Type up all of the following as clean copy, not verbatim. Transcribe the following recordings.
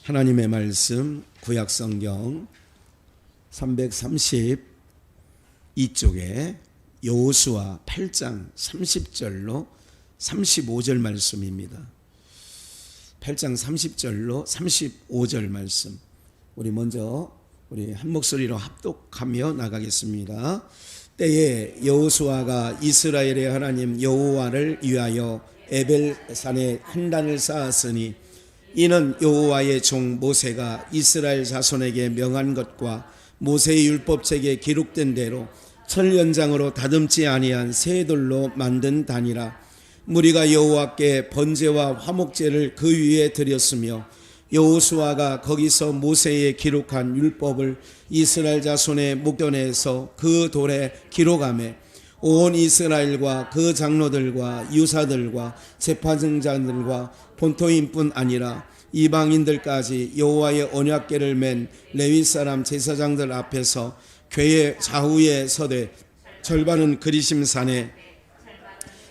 하나님의 말씀 구약성경 332쪽에 여호수아 8장 30절로 35절 말씀입니다. 8장 30절로 35절 말씀. 우리 먼저 한 목소리로 합독하며 나가겠습니다. 때에 여호수아가 이스라엘의 하나님 여호와를 위하여 에벨산에 한단을 쌓았으니 이는 여호와의 종 모세가 이스라엘 자손에게 명한 것과 모세의 율법책에 기록된 대로 철연장으로 다듬지 아니한 새 돌로 만든 단이라. 무리가 여호와께 번제와 화목제를 그 위에 드렸으며 여호수아가 거기서 모세의 기록한 율법을 이스라엘 자손의 목전에서 그 돌에 기록하매 온 이스라엘과 그 장로들과 유사들과 재판장들과 본토인뿐 아니라 이방인들까지 여호와의 언약궤를 맨 레위 사람 제사장들 앞에서 궤의 좌우에 서되 절반은 그리심산에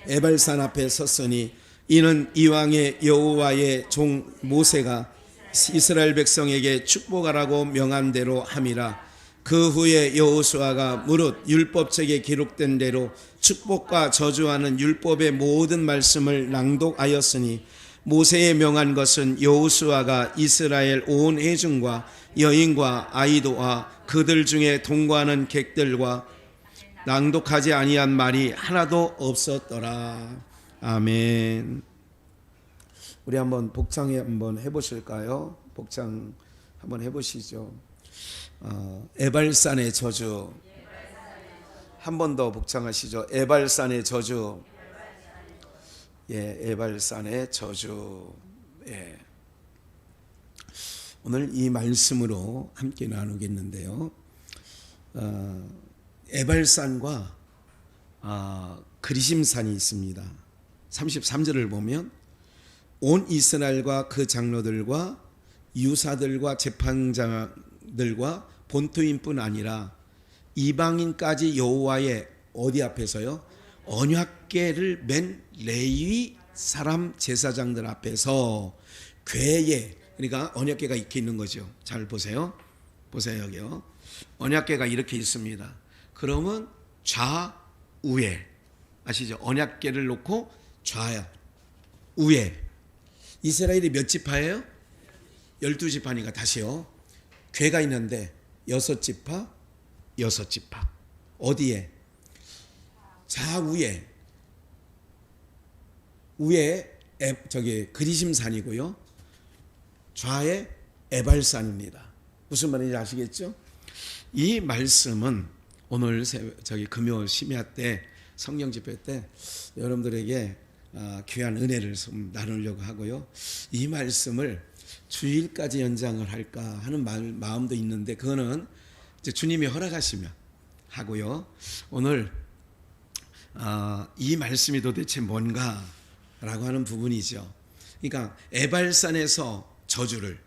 에발산 앞에 섰으니 이는 이왕의 여호와의 종 모세가 이스라엘 백성에게 축복하라고 명한 대로 함이라. 그 후에 여호수아가 무릇 율법책에 기록된 대로 축복과 저주하는 율법의 모든 말씀을 낭독하였으니 모세의 명한 것은 여호수아가 이스라엘 온 회중과 여인과 아이도와 그들 중에 동거하는 객들과 낭독하지 아니한 말이 하나도 없었더라. 아멘. 우리 한번 복창 한번 해보실까요? 복창 한번 해보시죠. 에발산의 저주. 한 번 더 복창하시죠. 에발산의 저주. 예, 에발산의 저주. 예. 오늘 이 말씀으로 함께 나누겠는데요. 에발산과 그리심산이 있습니다. 33절을 보면 온 이스라엘과 그 장로들과 유사들과 재판장들과 본토인뿐 아니라 이방인까지 여호와의 어디 앞에서요? 언약궤를 맨 레위 사람 제사장들 앞에서 궤에, 그러니까 언약궤가 이렇게 있는 거죠. 잘 보세요. 보세요, 여기요. 언약궤가 이렇게 있습니다. 그러면 좌우에, 아시죠? 언약궤를 놓고 좌우에. 이스라엘이 몇 지파예요? 12지파니까 다시요. 궤가 있는데 6지파. 어디에? 좌우에. 위에 그리심산이고요. 좌에 에발산입니다. 무슨 말인지 아시겠죠? 이 말씀은 오늘 금요 심야 때 성령 집회 때 여러분들에게 귀한 은혜를 좀 나누려고 하고요. 이 말씀을 주일까지 연장을 할까 하는 마음도 있는데 그거는 이제 주님이 허락하시면 하고요. 오늘 이 말씀이 도대체 뭔가라고 하는 부분이죠. 그러니까 에발산에서 저주를,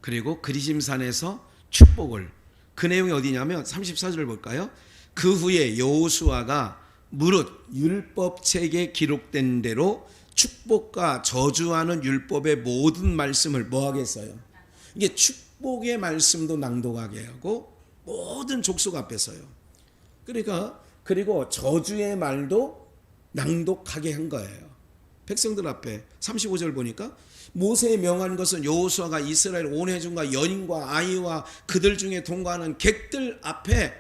그리고 그리심산에서 축복을, 그 내용이 어디냐면 34절을 볼까요? 그 후에 여호수아가 무릇 율법책에 기록된 대로 축복과 저주하는 율법의 모든 말씀을 뭐 하겠어요? 이게 축복의 말씀도 낭독하게 하고 모든 족속 앞에서요. 그러니까 그리고 저주의 말도 낭독하게 한 거예요. 백성들 앞에. 35절 보니까 모세의 명한 것은 여호수아가 이스라엘 온 회중과 여인과 아이와 그들 중에 동거하는 객들 앞에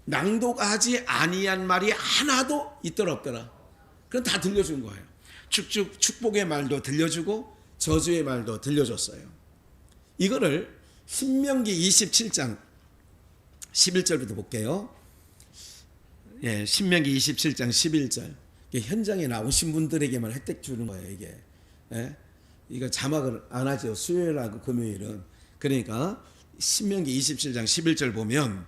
낭독하지 아니한 말이 하나도 있더라 없더라. 그건 다 들려준 거예요. 축복의 말도 들려주고 저주의 말도 들려줬어요. 이거를 신명기 27장 11절부터 볼게요. 예, 신명기 27장 11절. 현장에 나오신 분들에게만 혜택 주는 거예요, 이게. 예? 이거 자막을 안 하죠. 수요일하고 금요일은. 그러니까 신명기 27장 11절 보면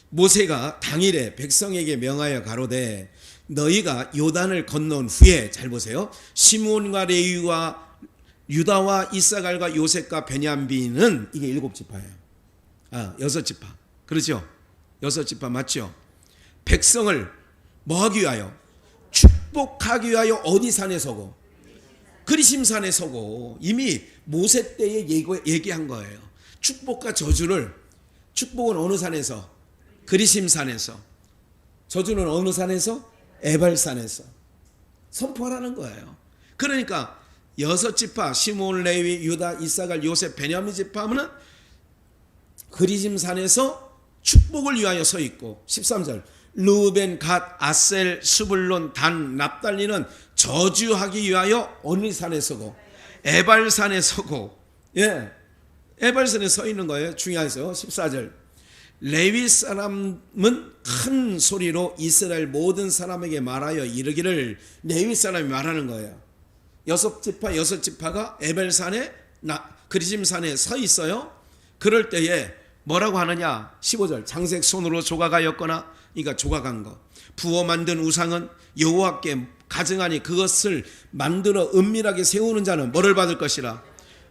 모세가 당일에 백성에게 명하여 가로되 너희가 요단을 건넌 후에, 잘 보세요. 시므온과 레위와 유다와 이사갈과 요셉과 베냐민은 이게 7지파예요. 6지파. 그렇죠? 6지파 맞죠? 백성을 뭐 하기 위하여? 축복하기 위하여 어디 산에 서고? 그리심산에 서고 이미 모세 때에 얘기한 거예요. 축복과 저주를, 축복은 어느 산에서? 그리심산에서. 저주는 어느 산에서? 에발산에서 선포하라는 거예요. 그러니까 6지파 시므온, 레위, 유다, 이사갈, 요셉, 베냐민 지파는 그리심산에서 축복을 위하여 서 있고, 13절 르우벤, 갓, 아셀, 스불론, 단, 납달리는 저주하기 위하여 어느 산에 서고? 에발산에 서고, 예, 에발산에 서 있는 거예요. 중요해서 14절 레위 사람은 큰 소리로 이스라엘 모든 사람에게 말하여 이르기를, 레위 사람이 말하는 거예요. 6지파가 에벨산에 그리심산에 서 있어요. 그럴 때에 뭐라고 하느냐? 15절 장색 손으로 조각하였거나, 그러니까 조각한 거, 부어 만든 우상은 여호와께 가증하니 그것을 만들어 은밀하게 세우는 자는 뭐를 받을 것이라?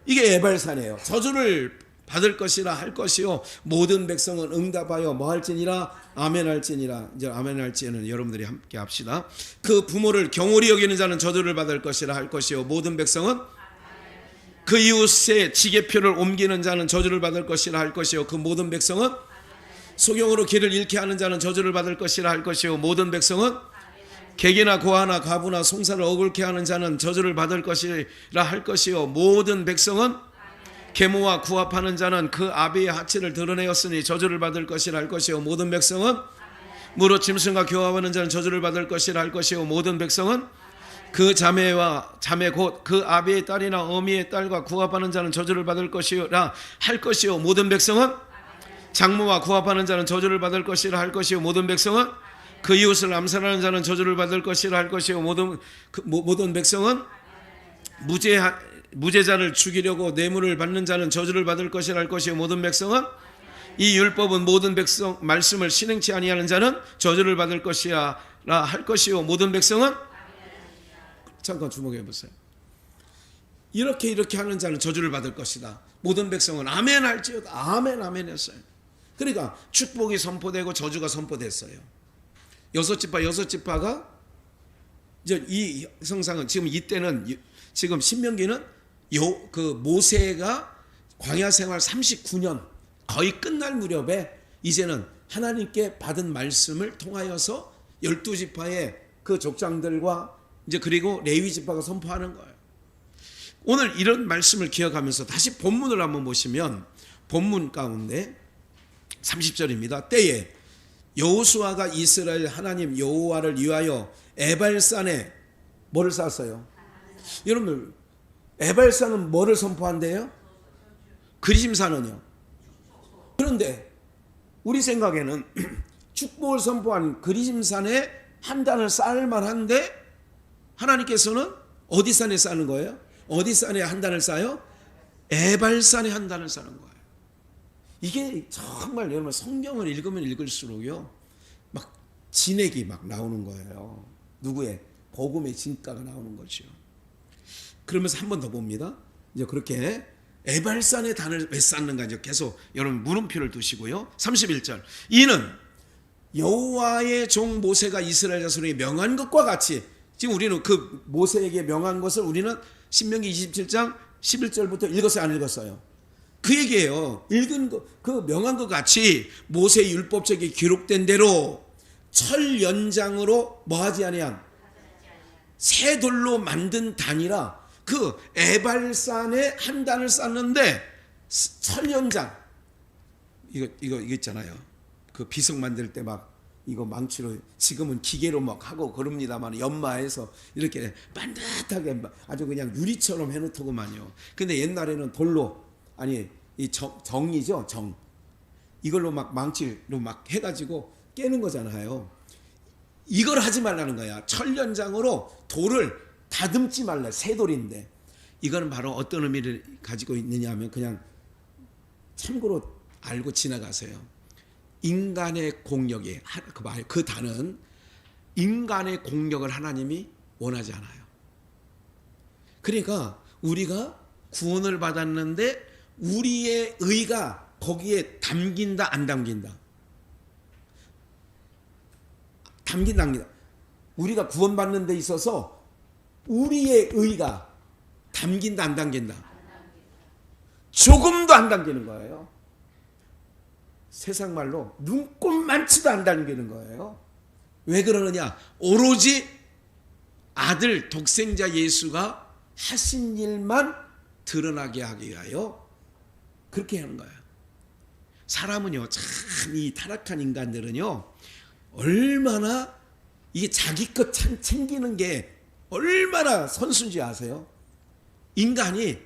이게 에발산이에요. 저주를 받을 것이라 할 것이요 모든 백성은 응답하여 뭐 할지니라? 아멘 할지니라. 이제 아멘 할지는 여러분들이 함께 합시다. 그 부모를 경홀히 여기는 자는 저주를 받을 것이라 할 것이요 모든 백성은, 그 이웃의 지게표를 옮기는 자는 저주를 받을 것이라 할 것이요 그 모든 백성은, 소경으로 길을 잃게 하는 자는 저주를 받을 것이라 할 것이요 모든 백성은, 객이나 고아나 과부나 송사를 억울케 하는 자는 저주를 받을 것이라 할 것이요 모든 백성은, 계모와 구합하는 자는 그 아비의 하체를 드러내었으니 저주를 받을 것이라 할 것이요 모든 백성은, 무릇 짐승과 교합하는 자는 저주를 받을 것이라 할 것이요 모든 백성은, 그 자매 곧 그 아비의 딸이나 어미의 딸과 구합하는 자는 저주를 받을 것이라 할 것이요 모든 백성은, 장모와 구합하는 자는 저주를 받을 것이라 할 것이요 모든 백성은, 그 이웃을 암살하는 자는 저주를 받을 것이라 할 것이요 모든 백성은, 무죄자를 죽이려고 뇌물을 받는 자는 저주를 받을 것이라 할 것이요 모든 백성은, 이 율법은 모든 백성 말씀을 실행치 아니하는 자는 저주를 받을 것이라 할 것이요 모든 백성은, 잠깐 주목해 보세요. 이렇게 하는 자는 저주를 받을 것이다. 모든 백성은 아멘 할지어다. 아멘 아멘 했어요. 그러니까 축복이 선포되고 저주가 선포됐어요. 6지파가 이제 이 형상은 지금 이때는, 지금 신명기는 그 모세가 광야 생활 39년 거의 끝날 무렵에 이제는 하나님께 받은 말씀을 통하여서 12지파의 그 족장들과 이제 그리고 레위 지파가 선포하는 거예요. 오늘 이런 말씀을 기억하면서 다시 본문을 한번 보시면, 본문 가운데 30절입니다. 때에 여호수아가 이스라엘 하나님 여호와를 위하여 에발산에 뭐를 쌓았어요? 여러분들, 에발산은 뭐를 선포한대요? 그리심산은요. 그런데 우리 생각에는 축복을 선포한 그리심산에 한 단을 쌓을 만한데, 하나님께서는 어디 산에 쌓는 거예요? 어디 산에 한 단을 쌓아요? 에발산에 한 단을 쌓는 거예요. 이게 정말 여러분 성경을 읽으면 읽을수록요 막 진액이 막 나오는 거예요. 누구의? 복음의 진가가 나오는 거죠. 그러면서 한 번 더 봅니다. 이제 그렇게 에발산의 단을 왜 쌓는가, 이제 계속 여러분 물음표를 두시고요. 31절 이는 여호와의 종 모세가 이스라엘 자손에게 명한 것과 같이, 지금 우리는 그 모세에게 명한 것을 우리는 신명기 27장 11절부터 읽었어요, 안 읽었어요? 그 얘기예요. 읽은 거, 그 명한 것 같이 모세 율법책에 기록된 대로 철 연장으로 뭐하지 아니한 새 돌로 만든 단이라, 그 에발산에 한 단을 쌓는데 철 연장, 이거 있잖아요. 그 비석 만들 때 막 이거 망치로, 지금은 기계로 막 하고 그럽니다만 연마해서 이렇게 반듯하게 아주 그냥 유리처럼 해놓더구만요. 근데 옛날에는 돌로, 아니 이 정이죠, 정, 이걸로 막 망치로 막 해가지고 깨는 거잖아요. 이걸 하지 말라는 거야. 철 연장으로 돌을 다듬지 말라. 새 돌인데. 이거는 바로 어떤 의미를 가지고 있느냐 하면, 그냥 참고로 알고 지나가세요. 인간의 공력이, 그 단은 인간의 공력을 하나님이 원하지 않아요. 그러니까 우리가 구원을 받았는데 우리의 의가 거기에 담긴다 안 담긴다? 담긴다. 우리가 구원받는 데 있어서 우리의 의가 담긴다 안 담긴다? 조금도 안 담기는 거예요. 세상 말로 눈꼽만치도 안 담기는 거예요. 왜 그러느냐? 오로지 아들 독생자 예수가 하신 일만 드러나게 하기 위하여 그렇게 하는 거예요. 사람은요, 참 이 타락한 인간들은요, 얼마나 이게 자기 것 챙기는 게 얼마나 선순지 아세요? 인간이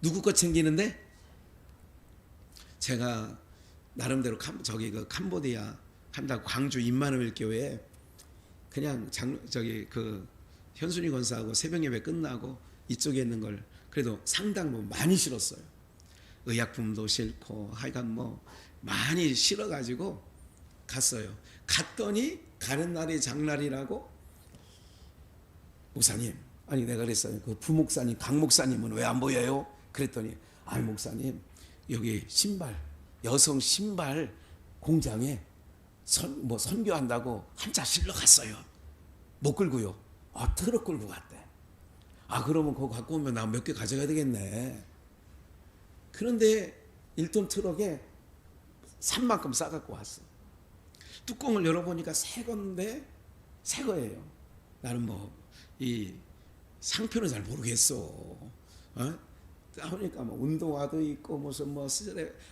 누구 것 챙기는데? 제가 나름대로 그 캄보디아 한다고 광주 임마누엘 교회에 그냥 그 현순이 권사하고 새벽 예배 끝나고 이쪽에 있는 걸 그래도 상당 뭐 많이 실었어요. 의약품도 싣고 하여간 뭐 많이 실어가지고 갔어요. 갔더니 가는 날이 장날이라고 목사님, 아니 내가 그랬어요. 그 부목사님, 강 목사님은 왜 안 보여요? 그랬더니 아니 목사님 여기 신발, 여성 신발 공장에 선교한다고 한차 실러 갔어요. 못 끌고요. 아, 트럭 끌고 갔대. 아, 그러면 그거 갖고 오면 나 몇 개 가져가야 되겠네. 그런데 1톤 트럭에 산만큼 싸갖고 왔어. 뚜껑을 열어보니까 새 건데, 새 거예요. 나는 이 상표는 잘 모르겠어. 보니까 운동화도 있고, 무슨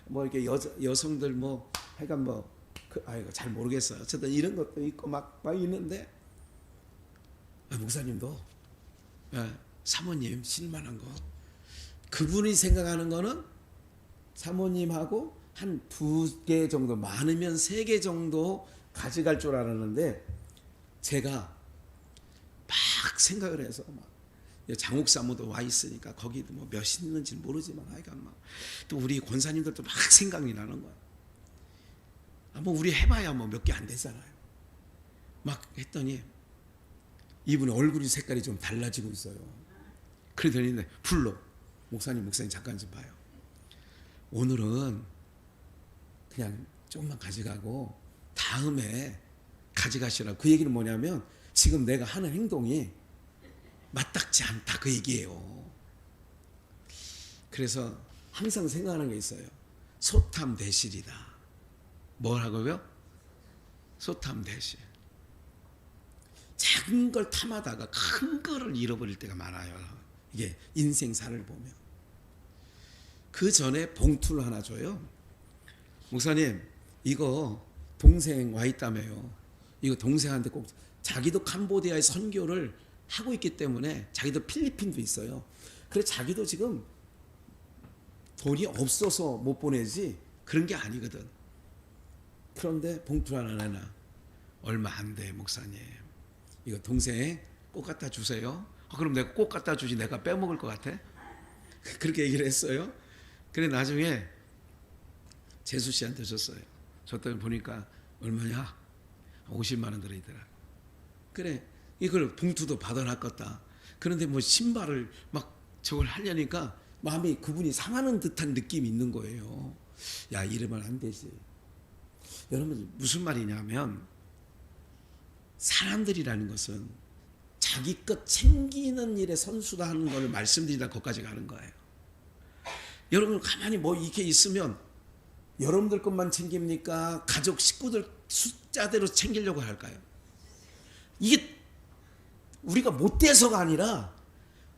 이렇게 여성들 하여간 아이고, 잘 모르겠어요. 어쨌든 이런 것도 있고 막 있는데, 목사님도, 사모님 실만한 거. 그분이 생각하는 거는 사모님하고 한 2개 정도, 많으면 3개 정도 가져갈 줄 알았는데, 제가 막 생각을 해서 장옥 사모도 와 있으니까 거기도 몇이 있는지 모르지만 하여간 또 우리 권사님들도 막 생각이 나는 거야. 우리 해봐야 몇 개 안 되잖아요. 막 했더니 이분의 얼굴이 색깔이 좀 달라지고 있어요. 그러더니 불러. 목사님 잠깐 좀 봐요. 오늘은 그냥 조금만 가져가고 다음에 가져가시라고. 그 얘기는 뭐냐면 지금 내가 하는 행동이 마땅치 않다 그 얘기예요. 그래서 항상 생각하는 게 있어요. 소탐대실이다. 뭐라고요? 소탐대실. 작은 걸 탐하다가 큰 거를 잃어버릴 때가 많아요. 이게 인생사를 보면. 그 전에 봉투를 하나 줘요. 목사님 이거 동생 와 있다며요. 이거 동생한테 꼭, 자기도 캄보디아의 선교를 하고 있기 때문에 자기도 필리핀도 있어요. 그래 자기도 지금 돈이 없어서 못 보내지 그런 게 아니거든. 그런데 봉투 하나 내놔. 얼마 안 돼 목사님. 이거 동생 꼭 갖다 주세요. 그럼 내가 꼭 갖다 주지 내가 빼먹을 것 같아? 그렇게 얘기를 했어요. 그래 나중에 재수 씨한테 줬어요. 줬더니 보니까 얼마냐? 50만 원 들어있더라. 그래 이걸 봉투도 받아놨겠다. 그런데 신발을 저걸 하려니까 마음이 그분이 상하는 듯한 느낌이 있는 거예요. 야 이러면 안 되지. 여러분 무슨 말이냐면 사람들이라는 것은 자기 것 챙기는 일에 선수다 하는 걸 말씀드리다 거기까지 가는 거예요. 여러분 가만히 이렇게 있으면 여러분들 것만 챙깁니까? 가족 식구들 숫자대로 챙기려고 할까요? 이게 우리가 못돼서가 아니라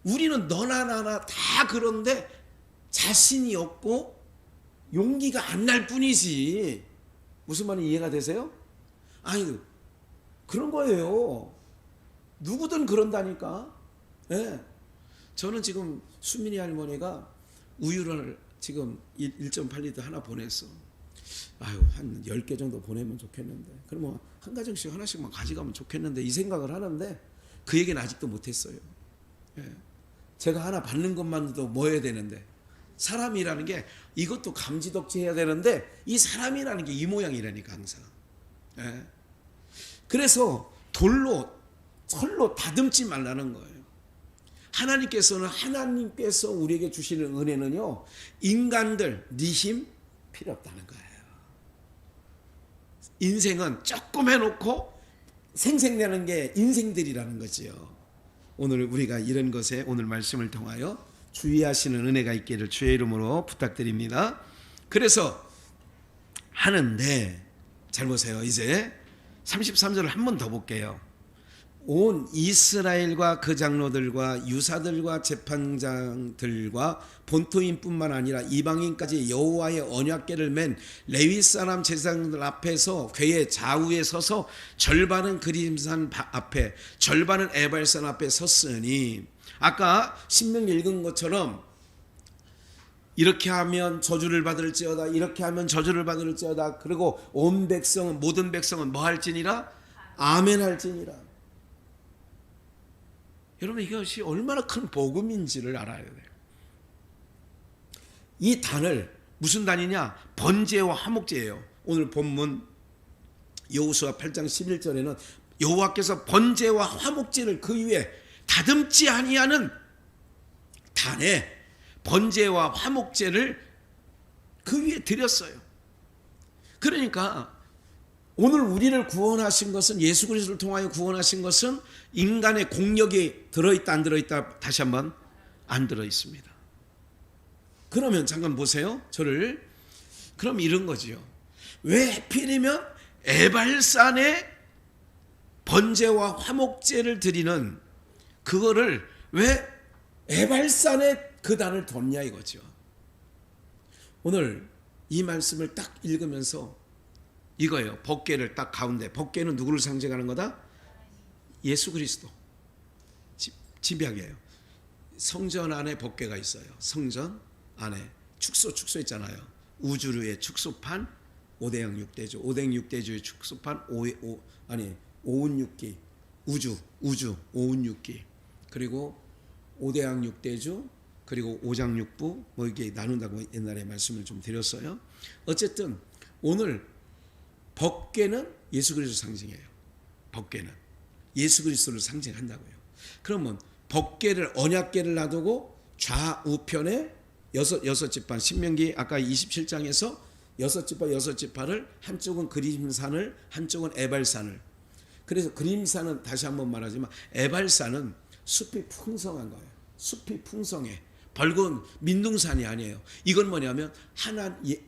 우리는 너나 나나 다 그런데 자신이 없고 용기가 안 날 뿐이지. 무슨 말인지 이해가 되세요? 아니 그런 거예요. 누구든 그런다니까. 네. 저는 지금 수민이 할머니가 우유를 지금 1.8리터 하나 보냈어. 한 10개 정도 보내면 좋겠는데. 그러면 한 가정씩 하나씩만 가져가면 좋겠는데 이 생각을 하는데 그 얘기는 아직도 못했어요. 예. 제가 하나 받는 것만도 해야 되는데 사람이라는 게 이것도 감지덕지해야 되는데 이 사람이라는 게 이 모양이라니까 항상. 예. 그래서 철로 다듬지 말라는 거예요. 하나님께서 우리에게 주시는 은혜는요, 인간들, 네 힘 필요 없다는 거예요. 인생은 조금 해놓고 생색내는 게 인생들이라는 거지요. 오늘 우리가 이런 것에 오늘 말씀을 통하여 주의하시는 은혜가 있기를 주의 이름으로 부탁드립니다. 그래서 하는데 잘 보세요. 이제 33절을 한 번 더 볼게요. 온 이스라엘과 그 장로들과 유사들과 재판장들과 본토인뿐만 아니라 이방인까지 여호와의 언약궤를 맨 레위 사람 제사장들 앞에서 궤의 좌우에 서서 절반은 그림산 앞에 절반은 에발산 앞에 섰으니, 아까 신명기 읽은 것처럼 이렇게 하면 저주를 받을지어다, 이렇게 하면 저주를 받을지어다, 그리고 온 백성은, 모든 백성은 뭐 할지니라? 아멘 할지니라. 여러분, 이것이 얼마나 큰 복음인지를 알아야 돼요. 이 단을, 무슨 단이냐? 번제와 화목제예요. 오늘 본문 여호수아 8장 11절에는 여호와께서 번제와 화목제를 그 위에 다듬지 아니하는 단에 번제와 화목제를 그 위에 드렸어요. 그러니까 오늘 우리를 구원하신 것은, 예수 그리스도를 통하여 구원하신 것은 인간의 공력이 들어있다 안 들어있다? 다시 한번, 안 들어있습니다. 그러면 잠깐 보세요. 저를. 그럼 이런 거지요. 왜 하필이면 에발산에 번제와 화목제를 드리는 그거를 왜 에발산에 그 단을 뒀냐 이거죠. 오늘 이 말씀을 딱 읽으면서 이거예요. 법궤를 딱 가운데. 법궤는 누구를 상징하는 거다? 예수 그리스도. 집약이에요. 성전 안에 법궤가 있어요. 성전 안에 축소 있잖아요. 우주류의 축소판, 오대양 6대주, 오대양 6대주의 축소판, 오운 6기, 우주, 오운 6기, 그리고 오대양 6대주, 그리고 오장 6부, 뭐 이게 나눈다고 옛날에 말씀을 좀 드렸어요. 어쨌든 오늘 법궤는 예수 그리스도 상징이에요. 법궤는 예수 그리스도를 상징한다고요. 그러면 법궤를, 언약궤를 놔두고 좌우편에 여섯 지파, 신명기 아까 27장에서 여섯 지파를, 한쪽은 그림산을, 한쪽은 에발산을. 그래서 그림산은 다시 한번 말하지만 에발산은 숲이 풍성한 거예요. 숲이 풍성해. 벌건 민둥산이 아니에요. 이건 뭐냐면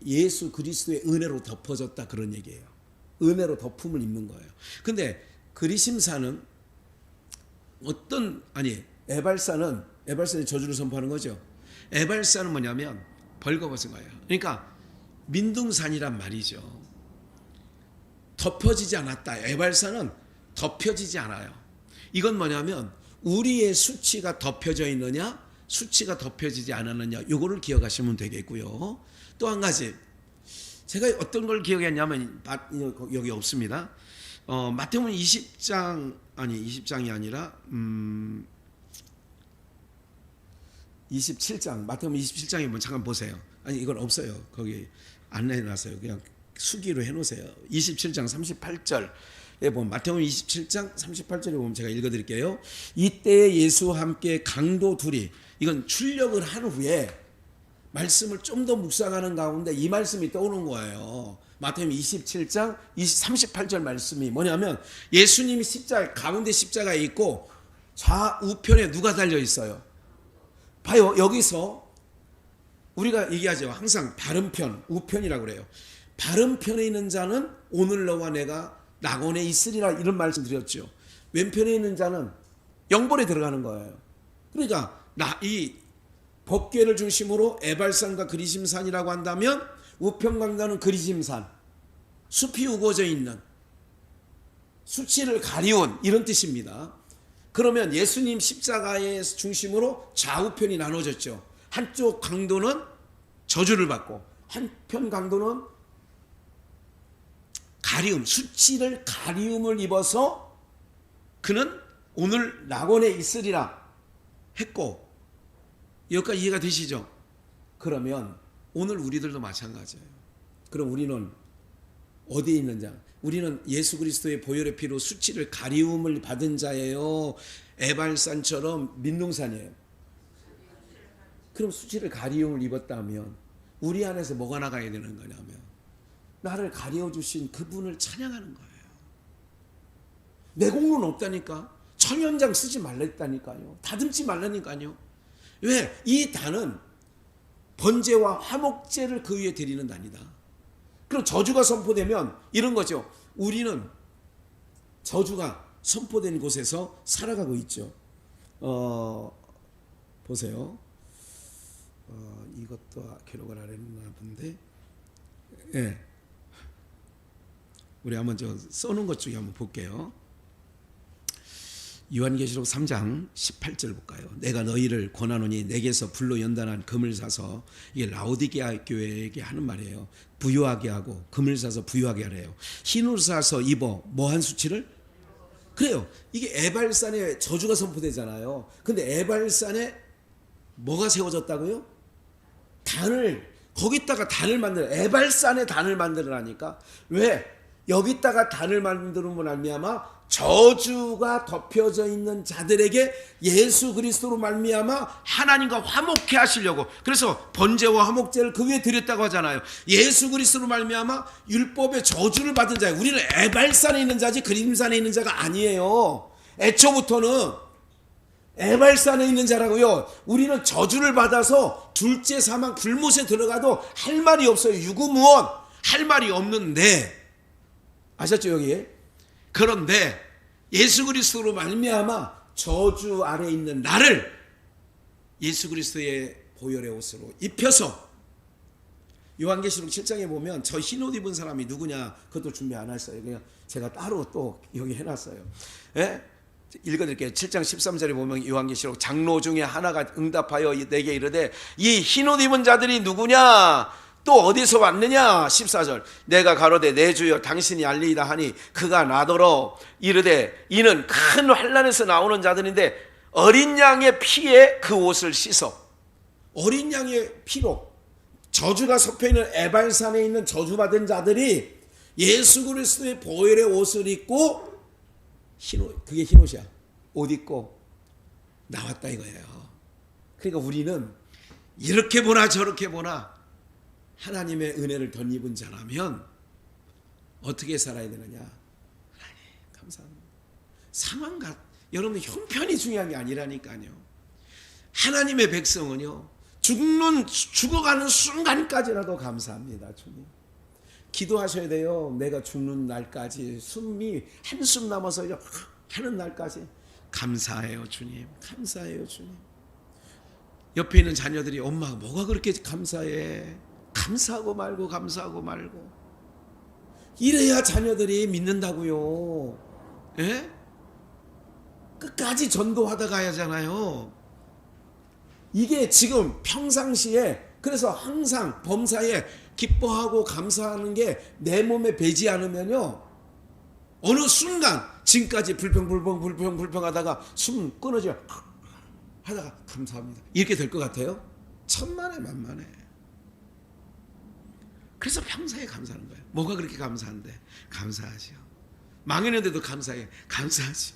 예수 그리스도의 은혜로 덮어졌다, 그런 얘기예요. 은혜로 덮음을 입는 거예요. 근데 그리심산은 에발산이 저주를 선포하는 거죠. 에발산은 뭐냐면 벌거벗은 거예요. 그러니까 민둥산이란 말이죠. 덮여지지 않았다. 에발산은 덮여지지 않아요. 이건 뭐냐면 우리의 수치가 덮여져 있느냐, 수치가 덮여지지 않았느냐, 요거를 기억하시면 되겠고요. 또 한 가지, 제가 어떤 걸 기억했냐면, 여기 없습니다. 마태복음 20장이 아니라 27장, 마태복음 27장에 한번 잠깐 보세요. 아니, 이건 없어요. 거기 안 해놨어요. 그냥 수기로 해놓으세요. 27장 38절에 보면, 마태복음 27장 38절에 보면 제가 읽어드릴게요. 이때 예수와 함께 강도 둘이, 이건 출력을 한 후에 말씀을 좀 더 묵상하는 가운데 이 말씀이 떠오는 거예요. 마태복음 27장 38절 말씀이 뭐냐면, 예수님이 가운데 십자가에 있고 좌우편에 누가 달려 있어요? 봐요. 여기서 우리가 얘기하죠. 항상 바른 편, 우편이라고 그래요. 바른 편에 있는 자는 오늘 너와 내가 낙원에 있으리라, 이런 말씀 드렸죠. 왼편에 있는 자는 영벌에 들어가는 거예요. 그러니까 이 법궤를 중심으로 에발산과 그리심산이라고 한다면, 우편 강단은 그리심산, 숲이 우거져 있는, 수치를 가리운, 이런 뜻입니다. 그러면 예수님 십자가의 중심으로 좌우편이 나눠졌죠. 한쪽 강도는 저주를 받고, 한편 강도는 수치를 가리움을 입어서 그는 오늘 낙원에 있으리라 했고, 여기까지 이해가 되시죠? 그러면 오늘 우리들도 마찬가지예요. 그럼 우리는 어디에 있는 자? 우리는 예수 그리스도의 보혈의 피로 수치를 가리움을 받은 자예요? 에발산처럼 민둥산이에요? 그럼 수치를 가리움을 입었다면 우리 안에서 뭐가 나가야 되는 거냐면, 나를 가려주신 그분을 찬양하는 거예요. 내 공로는 없다니까. 청연장 쓰지 말랬다니까요. 다듬지 말라니까요. 왜? 이 단은 번제와 화목제를 그 위에 드리는 단이다. 그럼 저주가 선포되면 이런 거죠. 우리는 저주가 선포된 곳에서 살아가고 있죠. 보세요. 이것도 기록을 안 했나 본데, 예. 우리 한번 저 써놓은 것 중에 한번 볼게요. 요한계시록 3장 18절 볼까요? 내가 너희를 권하노니 내게서 불로 연단한 금을 사서, 이게 라오디게아 교회에게 하는 말이에요. 부유하게 하고, 금을 사서 부유하게 하래요. 흰옷 사서 입어 뭐한 수치를? 그래요. 이게 에발산에 저주가 선포되잖아요. 근데 에발산에 뭐가 세워졌다고요? 단을, 거기다가 단을 만들어, 에발산에 단을 만들어라니까. 왜? 여기다가 단을 만들면 말미암아 저주가 덮여져 있는 자들에게 예수 그리스도로 말미암아 하나님과 화목케 하시려고. 그래서 번제와 화목제를 그 위에 드렸다고 하잖아요. 예수 그리스도로 말미암아 율법의 저주를 받은 자예요. 우리는 에발산에 있는 자지 그림산에 있는 자가 아니에요. 애초부터는 에발산에 있는 자라고요. 우리는 저주를 받아서 둘째 사망 불못에 들어가도 할 말이 없어요. 유구무원, 할 말이 없는데, 아셨죠 여기? 그런데 예수 그리스도로 말미암아 저주 아래 있는 나를 예수 그리스도의 보혈의 옷으로 입혀서, 요한계시록 7장에 보면 저 흰옷 입은 사람이 누구냐 그것도 준비 안 했어요. 그냥 제가 따로 또 여기 해놨어요. 예? 읽어드릴게요. 7장 13절에 보면 요한계시록 장로 중에 하나가 응답하여 내게 이르되 이 흰옷 입은 자들이 누구냐? 또 어디서 왔느냐? 14절 내가 가로되 내 주여 당신이 알리이다 하니 그가 나더러 이르되 이는 큰 환난에서 나오는 자들인데 어린 양의 피에 그 옷을 씻어. 어린 양의 피로 저주가 섞여있는 에발산에 있는 저주받은 자들이 예수 그리스도의 보혈의 옷을 입고 흰옷, 그게 흰옷이야. 옷 입고 나왔다 이거예요. 그러니까 우리는 이렇게 보나 저렇게 보나 하나님의 은혜를 덧입은 자라면 어떻게 살아야 되느냐? 하나님 감사합니다. 상황과 여러분 형편이 중요한 게 아니라니까요. 하나님의 백성은요 죽어가는 순간까지라도 감사합니다. 주님 기도하셔야 돼요. 내가 죽는 날까지 숨이 한숨 남아서 하는 날까지 감사해요 주님. 감사해요 주님. 옆에 있는 자녀들이 엄마 뭐가 그렇게 감사해? 감사하고 말고 감사하고 말고. 이래야 자녀들이 믿는다고요. 예? 끝까지 전도하다 가야 하잖아요. 이게 지금 평상시에, 그래서 항상 범사에 기뻐하고 감사하는 게 내 몸에 배지 않으면요 어느 순간 지금까지 불평 하다가 숨 끊어져 하다가 감사합니다 이렇게 될 것 같아요? 천만에 만만해. 그래서 평소에 감사하는 거예요. 뭐가 그렇게 감사한데? 감사하죠. 망했는데도 감사해. 감사하지.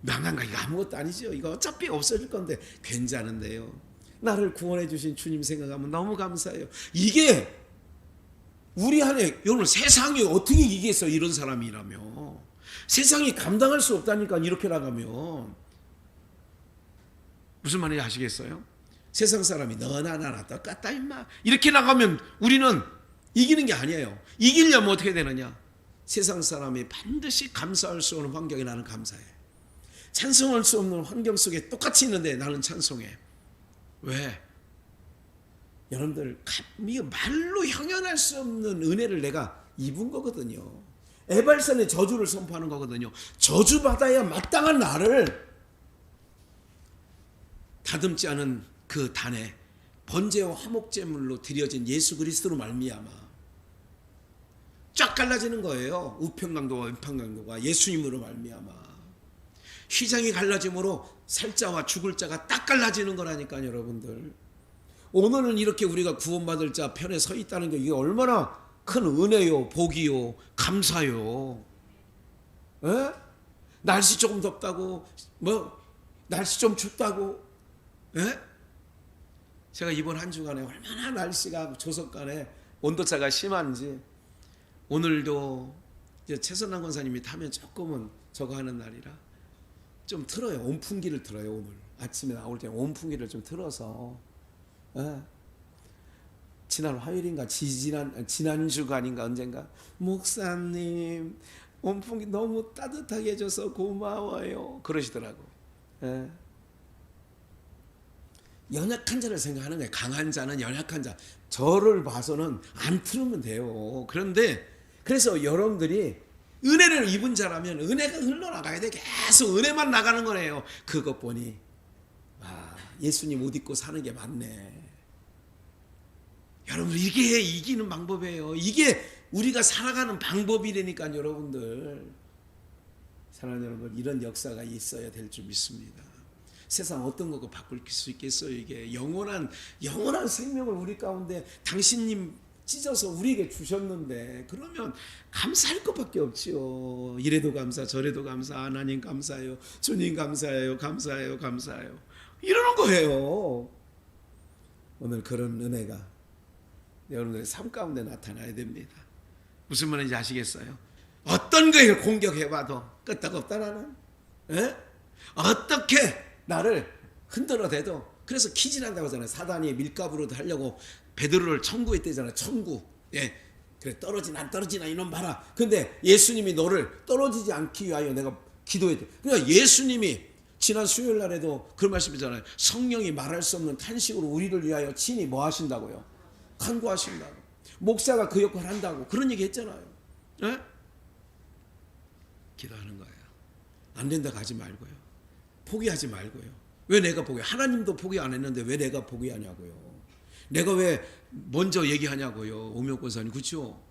망한 거 이거 아무것도 아니죠. 이거 어차피 없어질 건데 괜찮은데요. 나를 구원해 주신 주님 생각하면 너무 감사해요. 이게 우리 안에, 여러분 세상이 어떻게 이기겠어요? 이런 사람이라면. 세상이 감당할 수 없다니까 이렇게 나가면. 무슨 말인지 아시겠어요? 세상 사람이 너나 나나 똑같다 임마 이렇게 나가면 우리는 이기는 게 아니에요. 이기려면 어떻게 되느냐? 세상 사람이 반드시 감사할 수 없는 환경에 나는 감사해. 찬송할 수 없는 환경 속에 똑같이 있는데 나는 찬송해. 왜? 여러분들 말로 형용할 수 없는 은혜를 내가 입은 거거든요. 에발산의 저주를 선포하는 거거든요. 저주받아야 마땅한 나를 다듬지 않은 그 단에 번제와 화목제물로 드려진 예수 그리스도로 말미암아 쫙 갈라지는 거예요. 우편강도와 왼편강도가 예수님으로 말미암아 휘장이 갈라짐으로 살자와 죽을 자가 딱 갈라지는 거라니까요. 여러분들 오늘은 이렇게 우리가 구원받을 자 편에 서 있다는 게 이게 얼마나 큰 은혜요 복이요 감사요. 에? 날씨 조금 덥다고 날씨 좀 춥다고 에? 제가 이번 한 주간에 얼마나 날씨가 조석간에 온도차가 심한지. 오늘도 이제 최선남 권사님이 타면 조금은 저거 하는 날이라 좀 틀어요. 온풍기를 틀어요. 오늘 아침에 나올 때 온풍기를 좀 틀어서 지난 화요일인가 지난주가 아닌가 언젠가 목사님 온풍기 너무 따뜻하게 해줘서 고마워요 그러시더라고. 연약한 자를 생각하는 거예요. 강한 자는 연약한 자. 저를 봐서는 안 틀으면 돼요. 그런데 그래서 여러분들이 은혜를 입은 자라면 은혜가 흘러나가야 돼. 계속 은혜만 나가는 거네요. 그것 보니 예수님 옷 입고 사는 게 맞네. 여러분 이게 이기는 방법이에요. 이게 우리가 살아가는 방법이라니까요. 여러분들 사랑하는 여러분 이런 역사가 있어야 될 줄 믿습니다. 세상 어떤 거가 바꿀 수 있겠어요. 이게 영원한 생명을 우리 가운데 당신님 찢어서 우리에게 주셨는데 그러면 감사할 것밖에 없지요. 이래도 감사 저래도 감사 하나님 감사해요. 주님 감사해요. 감사해요. 감사해요. 이러는 거예요. 오늘 그런 은혜가 여러분들의 삶 가운데 나타나야 됩니다. 무슨 말인지 아시겠어요? 어떤 거를 공격해봐도 끄떡없다 나는. 어떻게 나를 흔들어대도. 그래서 키질한다고 하잖아요. 사단이 밀가부로 하려고 베드로를 천구했대잖아요. 천구. 그래 떨어지나 안 떨어지나 이놈 봐라. 근데 예수님이 너를 떨어지지 않기 위하여 내가 기도했대. 그러니까 예수님이 지난 수요일 날에도 그런 말씀이잖아요. 성령이 말할 수 없는 탄식으로 우리를 위하여 친히 뭐 하신다고요? 간구하신다고. 목사가 그 역할을 한다고 그런 얘기 했잖아요. 기도하는 거예요. 안 된다고 하지 말고요. 포기하지 말고요. 왜 내가 포기? 하나님도 포기 안 했는데 왜 내가 포기하냐고요. 내가 왜 먼저 얘기하냐고요. 오명권사님 그렇죠?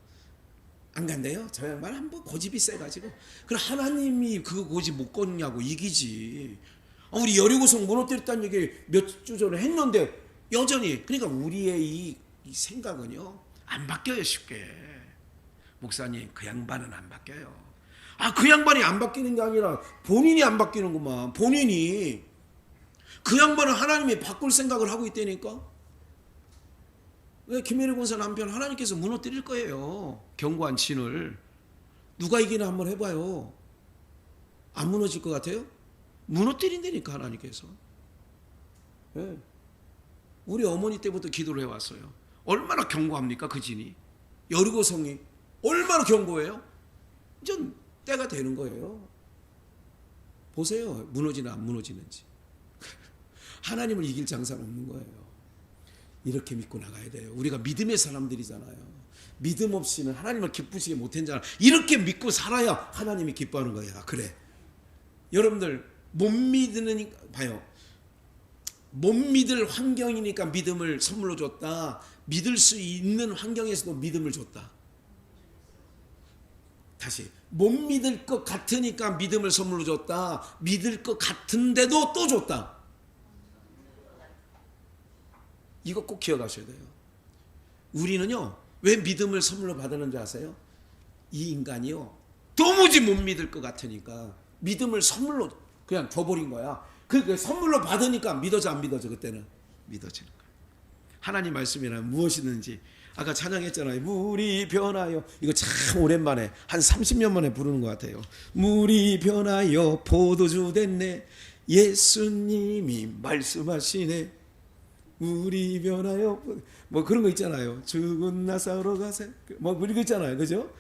안 간대요. 저 양반 한번 고집이 세가지고. 그럼 하나님이 그 고집 못 걷냐고 이기지. 우리 여리고성 무너뜨렸다는 얘기 몇 주 전에 했는데 여전히. 그러니까 우리의 이 생각은요 안 바뀌어요 쉽게. 목사님 그 양반은 안 바뀌어요. 그 양반이 안 바뀌는 게 아니라 본인이 안 바뀌는구만. 본인이. 그 양반은 하나님이 바꿀 생각을 하고 있다니까. 왜 김혜리 권사 남편 하나님께서 무너뜨릴 거예요. 견고한 진을. 누가 이기나 한번 해봐요. 안 무너질 것 같아요? 무너뜨린다니까 하나님께서. 우리 어머니 때부터 기도를 해왔어요. 얼마나 견고합니까 그 진이. 여리고성이 얼마나 견고해요. 이제 때가 되는 거예요. 보세요. 무너지나 안 무너지는지. 하나님을 이길 장사는 없는 거예요. 이렇게 믿고 나가야 돼요. 우리가 믿음의 사람들이잖아요. 믿음 없이는 하나님을 기쁘시게 못했잖아. 이렇게 믿고 살아야 하나님이 기뻐하는 거야. 그래. 여러분들 못 믿는 봐요. 못 믿을 환경이니까 믿음을 선물로 줬다. 믿을 수 있는 환경에서도 믿음을 줬다. 다시 못 믿을 것 같으니까 믿음을 선물로 줬다. 믿을 것 같은데도 또 줬다. 이거 꼭 기억하셔야 돼요. 우리는요 왜 믿음을 선물로 받았는지 아세요? 이 인간이요 도무지 못 믿을 것 같으니까 믿음을 선물로 그냥 줘버린 거야. 그 선물로 받으니까 믿어져 안 믿어져? 그때는 믿어지는 거야. 하나님 말씀이란 무엇이든지 아까 찬양했잖아요. 물이 변하여. 이거 참 오랜만에 한 30년 만에 부르는 것 같아요. 물이 변하여 포도주 됐네. 예수님이 말씀하시네. 물이 변하여. 뭐 그런 거 있잖아요. 죽은 나사로 가세. 뭐 그런 거 있잖아요. 그죠?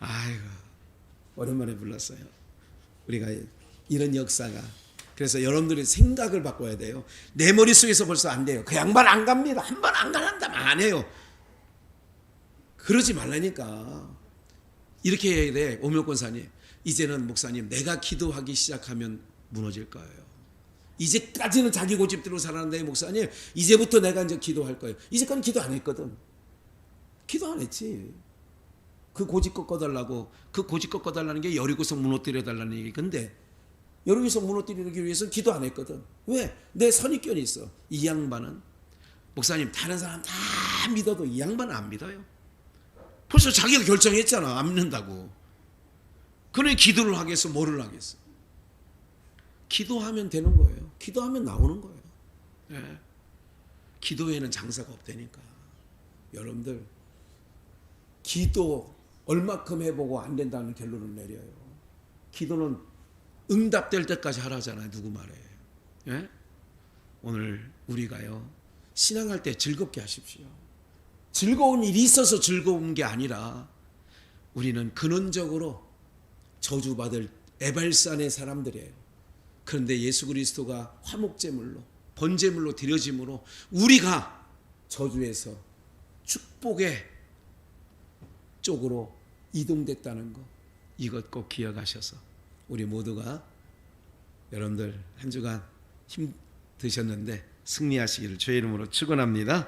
아이고 오랜만에 불렀어요. 우리가 이런 역사가. 그래서 여러분들이 생각을 바꿔야 돼요. 내 머릿속에서 벌써 안 돼요. 그 양반 안 갑니다. 한 번 안 가란다면 안 해요. 그러지 말라니까. 이렇게 해야 돼. 오명권사님 이제는 목사님 내가 기도하기 시작하면 무너질 거예요. 이제까지는 자기 고집대로 살았는데 목사님 이제부터 내가 이제 기도할 거예요. 이제까지 기도 안 했거든. 기도 안 했지. 그 고집 꺾어달라고. 그 고집 꺾어달라는 게 여리고성 무너뜨려달라는 얘기. 근데 여리고성 무너뜨리기 위해서 기도 안 했거든. 왜? 내 선입견이 있어. 이 양반은 목사님 다른 사람 다 믿어도 이 양반은 안 믿어요. 벌써 자기가 결정했잖아. 안 믿는다고. 그러니 기도를 하겠어? 뭐를 하겠어? 기도하면 되는 거예요. 기도하면 나오는 거예요. 예. 기도에는 장사가 없다니까. 여러분들 기도 얼마큼 해보고 안 된다는 결론을 내려요. 기도는 응답될 때까지 하라잖아요. 누구 말에. 예? 오늘 우리가요, 신앙할 때 즐겁게 하십시오. 즐거운 일이 있어서 즐거운 게 아니라 우리는 근원적으로 저주받을 에발산의 사람들이에요. 그런데 예수 그리스도가 화목제물로 번제물로 드려짐으로 우리가 저주에서 축복의 쪽으로 이동됐다는 것, 이것 꼭 기억하셔서 우리 모두가 여러분들 한 주간 힘드셨는데 승리하시기를 주의 이름으로 축원합니다.